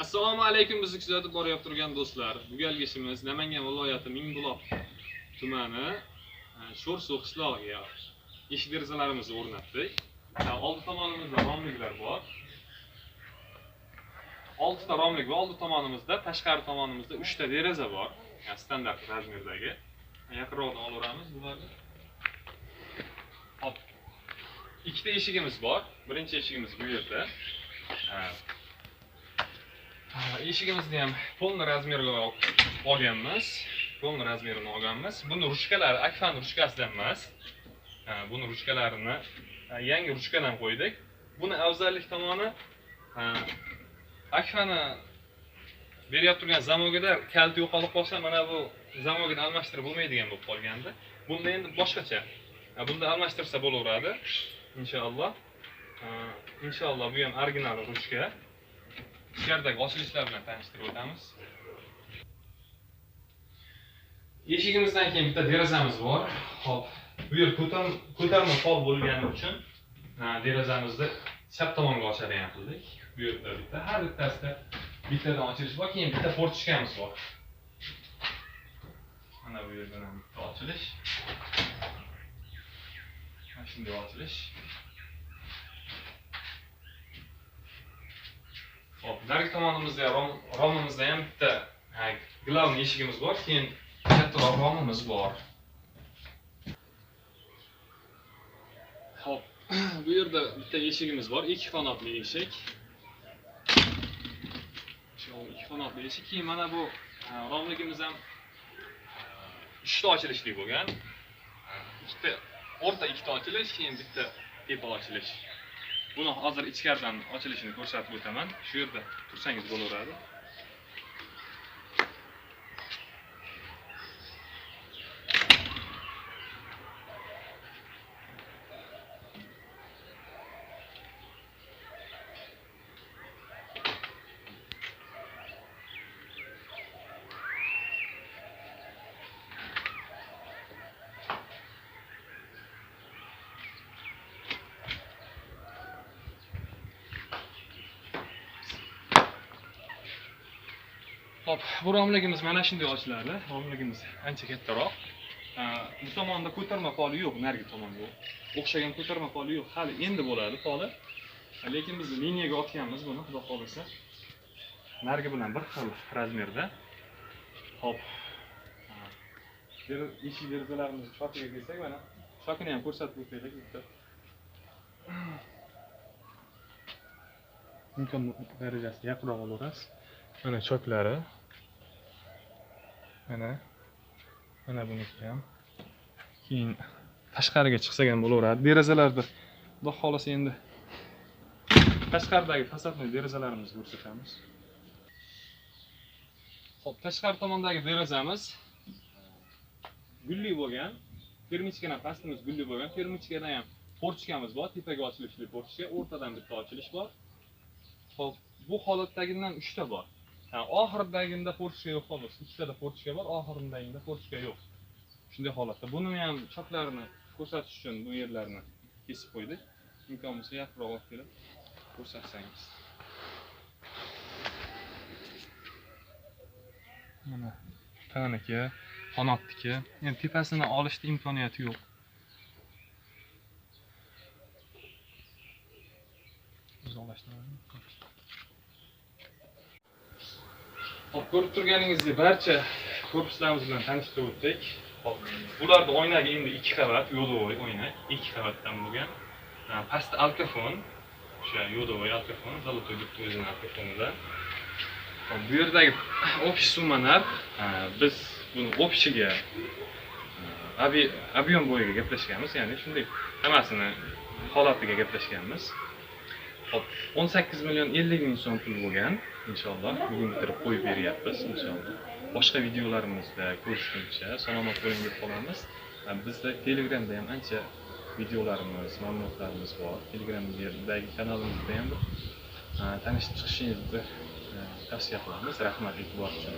Assalomu alaykum, bizni kuzatib borayotib turgan do'stlar. Bu galgi ishimiz Namangan viloyati Mingbuloq tumani Sho'rsuv qishlog'iga eshik derazalarimizni o'rnatdik. Oldi tomonimizda romliklar bor. 6 ta romlik va oldi tomonimizda, tashqari tomonimizda 3 ta deraza bor. Standart razmerdagi. Yaqinroqdan olaveramiz bularni. Hop. Ikkita eshigimiz bor. Birinchi eshigimiz bu yerda. Eshigimizni ham polni razmerga olganmiz. Polni razmerini olganmiz. Buni ruchkalari Akfan ruchkasidan emas. Buni ruchkalarini yangi ruchkadan qo'ydik. Buni afzallik tomoni Akfani berib turgan zamogida kalti yo'qolib qolsa, mana bu zamogini almashtirib bo'lmaydigan bo'lib qolgandi. Bunda endi boshqacha. Bunda almashtirsa bo'laveradi. Inshaalloh. Inshaalloh bu ham original ruchka. Ichkaridagi ochilishlar bilan tanishtirib o'tamiz. Eshigimizdan keyin bitta derazamiz bor. Xo'p, bu yer ko'tarma pol bo'lgani uchun derazamizni chap tomonga ochadigan qildik. Bu yerda bitta, har bittasida bittadan ochilish bor, keyin bitta portichkamiz bor. Mana bu yerdan ham bitta ochilish. Mana shunday ochilish. Hop, narigi tomonimizda romimizda ham bitta glavniy eshigimiz bor, keyin kattaroq romimiz bor. Hop, bu yerda bitta eshigimiz bor, ikki qanotli eshik. Ikki qanotli eshik. Keyin mana bu romligimiz ham 3 ta ochilishli bo'lgan. O'rta ikkita ochilish, keyin bitta tepa ochilish. Buni hozir ichkaridan ochilishini ko'rsatib o'taman. Shu yerda tursangiz bo'laveradi. Hop, bu romligimiz mana shunday ochiladi. Romligimiz ancha kattaroq. Bu tomonda ko'tarma poli yo'q, narigi tomonda o'xshagan ko'tarma poli yo'q. Hali endi bo'ladi poli. Lekin biz liniyaga otganmiz buni, xudo xolasa. Narigi bilan bir xil razmerda. Hop. Eshik derazalarimizni shokiga kelsak, mana shokini ham ko'rsatib o'taylik bitta. Imkon darajasida yaqinroq olamiz. Mana choklari. Mana buniki ham. Keyin tashqariga chiqsak ham bo'laveradi. Derazalarda xudo xolasa endi tashqaridagi fasadni derazalarimizni ko'rsatamiz. Xo'p, tashqari tomondagi derazamiz gulli bo'lgan. Termichkadan pastimiz gulli bo'lgan. Termichkadan ham portichkamiz bor, tepaga ochilishli portichka, o'rtadan bitta ochilish bor. Xo'p, bu holatdagidan 3 ta bor. Oxiridagida portichka yo'q xolos. Ikkitada portichka bor, oxiridagida portichka yo'q. Shunday holatda. Buni ham choklarini ko'rsatish uchun bu yerlarni kesib qo'ydik. Imkon bo'lsa yaqinroq olib kelib ko'rsatsangiz. Mana taniki, qanotniki. Endi tepasini olishda imkoniyati yo'q. Hop, ko'rib turganingizdek barcha korpuslarimiz bilan tanishtirib o'tdik. Hop, bularda oynaga endi 2 qavat yo'ldovoy oynak, 2 qavatdan bo'lgan. Pastda alkafon, o'sha yo'ldovoy alkafon, zolotoy deb o'zining alkafonida. Hop, bu yerdagi общий summa narx, biz buni общийga объем bo'yiga gaplashganmiz, ya'ni shunday hammasini holatiga gaplashganmiz. Hop, 18 million 50 ming so'm pul bo'lgan. Inshaalloh bugun bitirib qo'yib beryapmiz inshaalloh. Boshqa videolarimizda ko'rishguncha salomat bo'ling deb qolamiz. Bizda Telegramda ham ancha videolarimiz, ma'lumotlarimiz bor. Telegramdagi kanalimizda ham tanishib chiqishingizni tavsiya qilamiz. Rahmat e'tibor uchun.